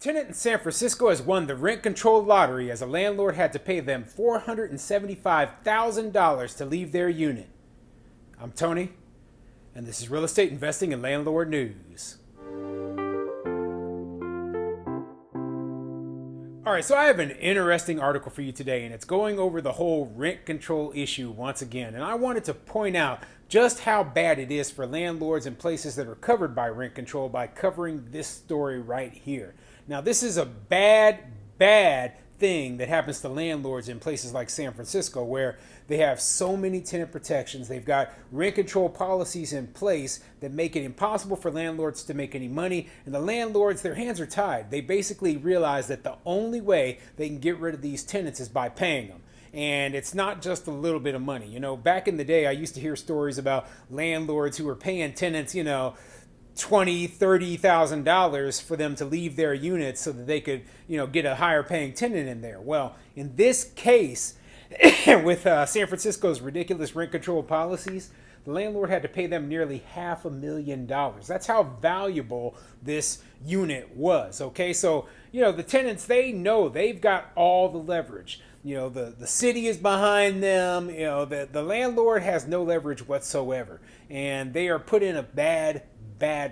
Tenant in San Francisco has won the rent control lottery as a landlord had to pay them $475,000 to leave their unit. I'm Tony, and this is Real Estate Investing and Landlord News. All right, so I have an interesting article for you today, and it's going over the whole rent control issue once again. And I wanted to point out just how bad it is for landlords in places that are covered by rent control by covering this story right here. Now, this is a bad thing that happens to landlords in places like San Francisco, where they have so many tenant protections. They've got rent control policies in place that make it impossible for landlords to make any money. And the landlords, their hands are tied. They basically realize that the only way they can get rid of these tenants is by paying them. And it's not just a little bit of money. You know, back in the day, I used to hear stories about landlords who were paying tenants, $20,000-$30,000 for them to leave their units so that they could, get a higher paying tenant in there. Well, in this case, with San Francisco's ridiculous rent control policies, the landlord had to pay them nearly $500,000. That's how valuable this unit was. Okay, so the tenants, they know they've got all the leverage. The city is behind them. The landlord has no leverage whatsoever, and they are put in a bad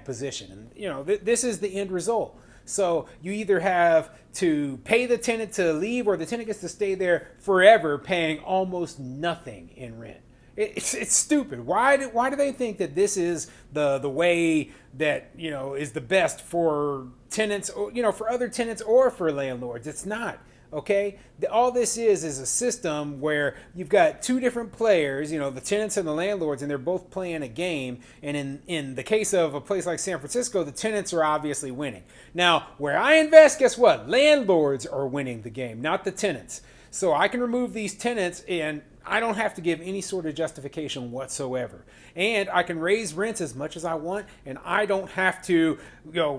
position. And this is the end result. So you either have to pay the tenant to leave, or the tenant gets to stay there forever, paying almost nothing in rent. It's stupid. Why do they think that this is the way that is the best for tenants, or for other tenants or for landlords? It's not. Okay, all this is a system where you've got two different players, the tenants and the landlords, and they're both playing a game. And in the case of a place like San Francisco, the tenants are obviously winning. Now, where I invest, guess what? Landlords are winning the game, not the tenants. So I can remove these tenants, and I don't have to give any sort of justification whatsoever. And I can raise rents as much as I want, and I don't have to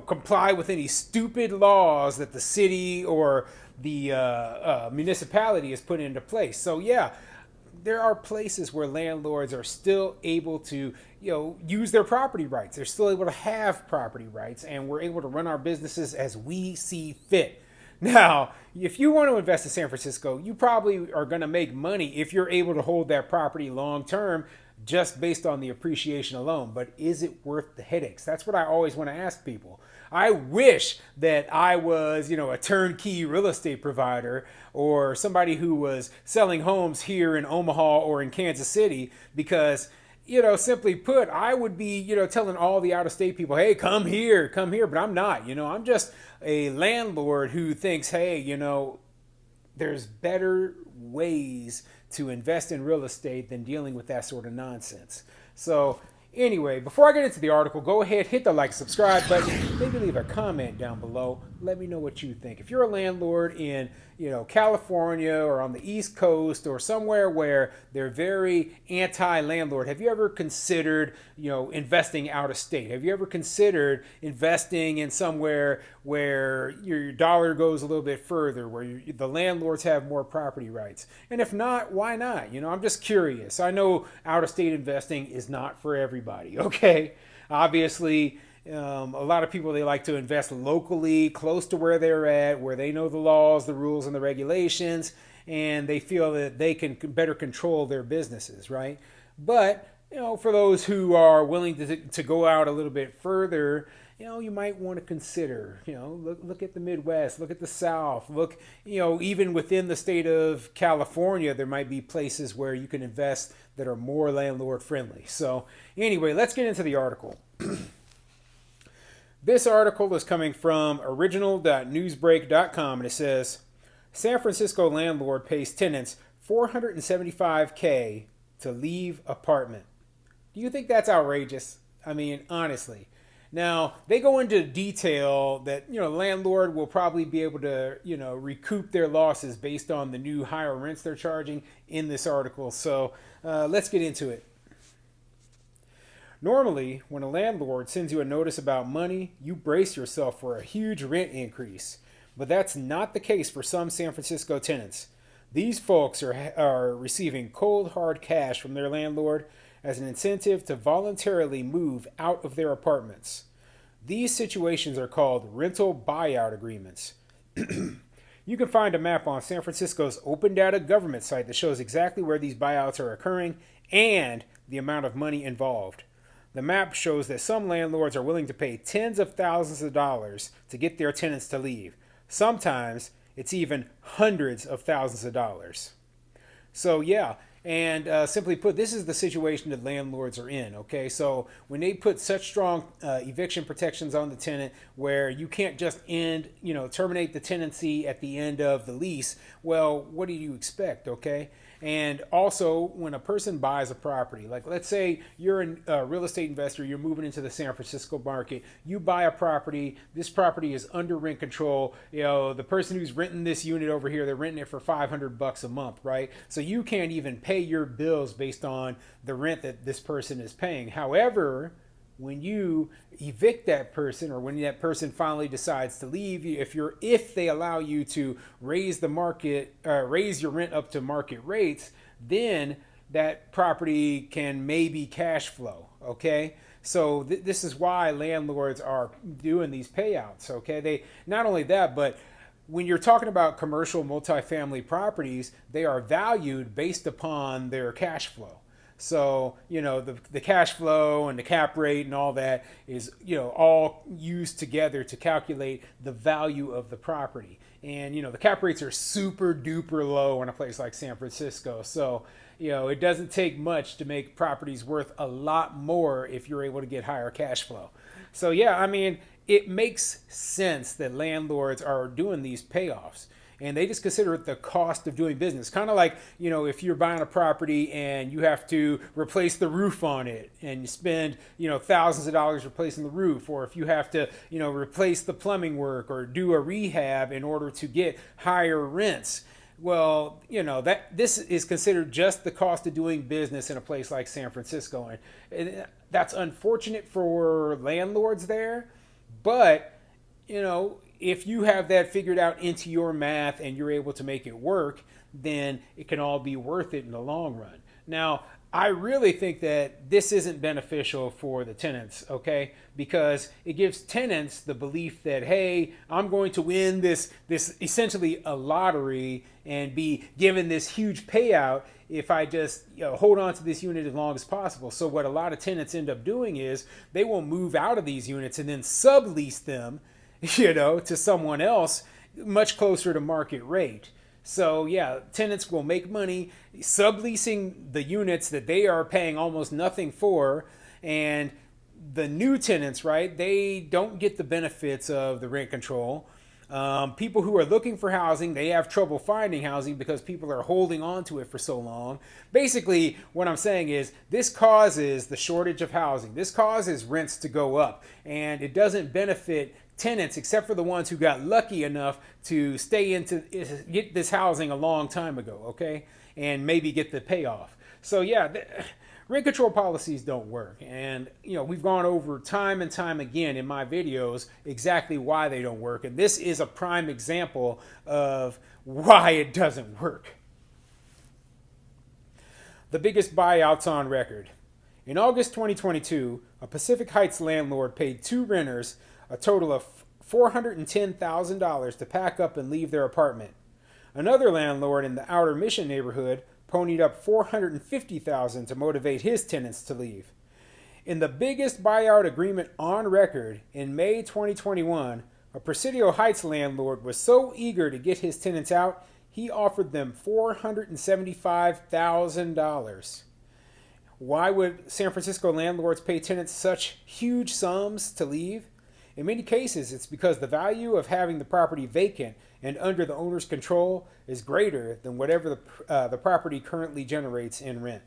comply with any stupid laws that the city or the municipality is put into place. So yeah, there are places where landlords are still able to use their property rights. They're still able to have property rights, and we're able to run our businesses as we see fit. Now, if you want to invest in San Francisco, you probably are going to make money if you're able to hold that property long term, just based on the appreciation alone. But is it worth the headaches? That's what I always want to ask people. I wish that I was, a turnkey real estate provider, or somebody who was selling homes here in Omaha or in Kansas City, because simply put, I would be, telling all the out-of-state people, hey, come here, but I'm not. I'm just a landlord who thinks, hey, there's better ways to invest in real estate than dealing with that sort of nonsense. So anyway, before I get into the article, go ahead, hit the like, subscribe button, maybe leave a comment down below. Let me know what you think. If you're a landlord in, California or on the East Coast or somewhere where they're very anti-landlord, have you ever considered, investing out of state? Have you ever considered investing in somewhere where your dollar goes a little bit further, where the landlords have more property rights? And if not, why not? I'm just curious. I know out-of-state investing is not for everybody, okay? Obviously, a lot of people, they like to invest locally, close to where they're at, where they know the laws, the rules, and the regulations, and they feel that they can better control their businesses, right? But, for those who are willing to go out a little bit further, you might want to consider, look at the Midwest, look at the South, look, even within the state of California, there might be places where you can invest that are more landlord friendly. So anyway, let's get into the article. This article is coming from original.newsbreak.com, and it says, San Francisco landlord pays tenants $475K to leave apartment. Do you think that's outrageous? I mean, honestly. Now, they go into detail that, landlord will probably be able to, recoup their losses based on the new higher rents they're charging in this article. So let's get into it. Normally, when a landlord sends you a notice about money, you brace yourself for a huge rent increase. But that's not the case for some San Francisco tenants. These folks are receiving cold, hard cash from their landlord as an incentive to voluntarily move out of their apartments. These situations are called rental buyout agreements. You can find a map on San Francisco's open data government site that shows exactly where these buyouts are occurring and the amount of money involved. The map shows that some landlords are willing to pay tens of thousands of dollars to get their tenants to leave. Sometimes it's even hundreds of thousands of dollars. So yeah, and simply put, this is the situation that landlords are in. Okay, so when they put such strong eviction protections on the tenant, where you can't just terminate the tenancy at the end of the lease. Well, what do you expect? Okay. And also, when a person buys a property, like let's say you're a real estate investor, you're moving into the San Francisco market, you buy a property, this property is under rent control. The person who's renting this unit over here, they're renting it for $500 a month, right? So you can't even pay your bills based on the rent that this person is paying. However, when you evict that person, or when that person finally decides to leave, if they allow you to raise your rent up to market rates, then that property can maybe cash flow. Okay, so this is why landlords are doing these payouts. Okay, they not only that, but when you're talking about commercial multifamily properties, they are valued based upon their cash flow. So, the cash flow and the cap rate and all that is, all used together to calculate the value of the property. And, the cap rates are super duper low in a place like San Francisco. So, it doesn't take much to make properties worth a lot more if you're able to get higher cash flow. So, yeah, I mean, it makes sense that landlords are doing these payoffs. And they just consider it the cost of doing business. Kind of like, if you're buying a property and you have to replace the roof on it and you spend, thousands of dollars replacing the roof, or if you have to, replace the plumbing work or do a rehab in order to get higher rents. Well, that this is considered just the cost of doing business in a place like San Francisco. And that's unfortunate for landlords there, but, if you have that figured out into your math and you're able to make it work, then it can all be worth it in the long run. Now, I really think that this isn't beneficial for the tenants, okay? Because it gives tenants the belief that, hey, I'm going to win this essentially a lottery and be given this huge payout if I just hold on to this unit as long as possible. So what a lot of tenants end up doing is they will move out of these units and then sublease them to someone else much closer to market rate. So yeah, tenants will make money subleasing the units that they are paying almost nothing for, and the new tenants, right, they don't get the benefits of the rent control. People who are looking for housing, they have trouble finding housing because people are holding on to it for so long. Basically, what I'm saying is this causes the shortage of housing. This causes rents to go up, and it doesn't benefit tenants except for the ones who got lucky enough to get this housing a long time ago, okay, and maybe get the payoff. So yeah, rent control policies don't work, and we've gone over time and time again in my videos exactly why they don't work, and this is a prime example of why it doesn't work. The biggest buyouts on record. In August 2022, a Pacific Heights landlord paid two renters a total of $410,000 to pack up and leave their apartment. Another landlord in the Outer Mission neighborhood ponied up $450,000 to motivate his tenants to leave. In the biggest buyout agreement on record, in May 2021, a Presidio Heights landlord was so eager to get his tenants out, he offered them $475,000. Why would San Francisco landlords pay tenants such huge sums to leave? In many cases, it's because the value of having the property vacant and under the owner's control is greater than whatever the property currently generates in rent.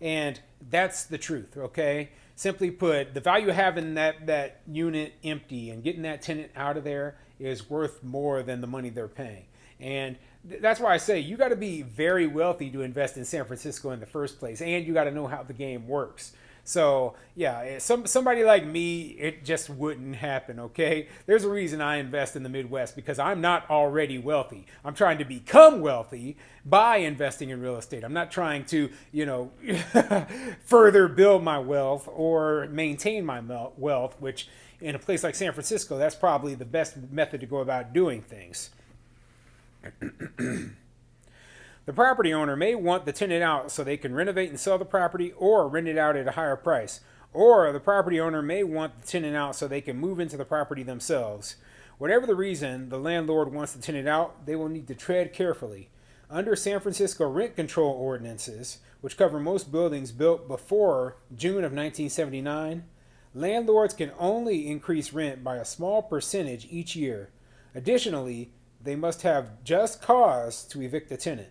And that's the truth, okay? Simply put, the value of having that unit empty and getting that tenant out of there is worth more than the money they're paying. And that's why I say you got to be very wealthy to invest in San Francisco in the first place, and you got to know how the game works. So yeah, somebody like me, it just wouldn't happen, okay? There's a reason I invest in the Midwest, because I'm not already wealthy. I'm trying to become wealthy by investing in real estate. I'm not trying to, further build my wealth or maintain my wealth, which in a place like San Francisco, that's probably the best method to go about doing things. The property owner may want the tenant out so they can renovate and sell the property or rent it out at a higher price. Or the property owner may want the tenant out so they can move into the property themselves. Whatever the reason the landlord wants the tenant out, they will need to tread carefully. Under San Francisco rent control ordinances, which cover most buildings built before June of 1979, landlords can only increase rent by a small percentage each year. Additionally, they must have just cause to evict the tenant.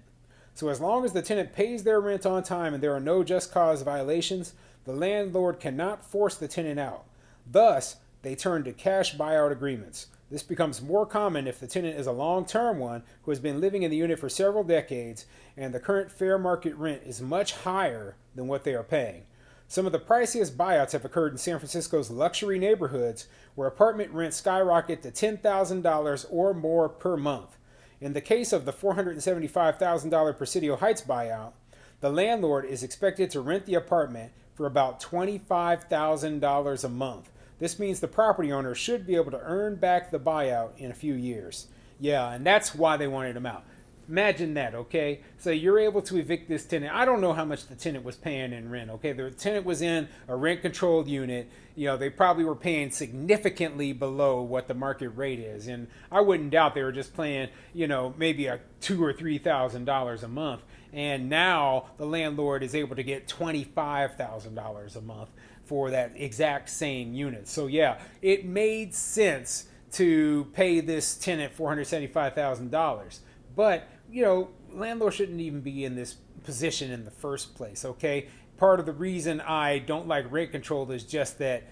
So as long as the tenant pays their rent on time and there are no just cause violations, the landlord cannot force the tenant out. Thus, they turn to cash buyout agreements. This becomes more common if the tenant is a long-term one who has been living in the unit for several decades and the current fair market rent is much higher than what they are paying. Some of the priciest buyouts have occurred in San Francisco's luxury neighborhoods where apartment rents skyrocket to $10,000 or more per month. In the case of the $475,000 Presidio Heights buyout, the landlord is expected to rent the apartment for about $25,000 a month. This means the property owner should be able to earn back the buyout in a few years. Yeah, and that's why they wanted him out. Imagine that, okay? So you're able to evict this tenant. I don't know how much the tenant was paying in rent, okay? The tenant was in a rent-controlled unit. You know, they probably were paying significantly below what the market rate is. And I wouldn't doubt they were just paying, you know, maybe a $2,000 or $3,000 a month. And now the landlord is able to get $25,000 a month for that exact same unit. So yeah, it made sense to pay this tenant $475,000. But, you know, landlords shouldn't even be in this position in the first place, okay? Part of the reason I don't like rent control is just that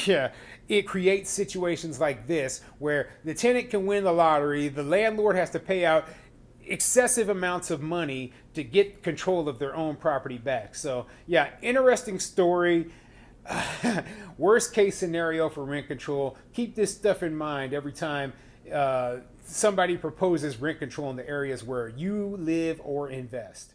yeah, it creates situations like this where the tenant can win the lottery, the landlord has to pay out excessive amounts of money to get control of their own property back. So, yeah, interesting story. Worst case scenario for rent control. Keep this stuff in mind every time somebody proposes rent control in the areas where you live or invest.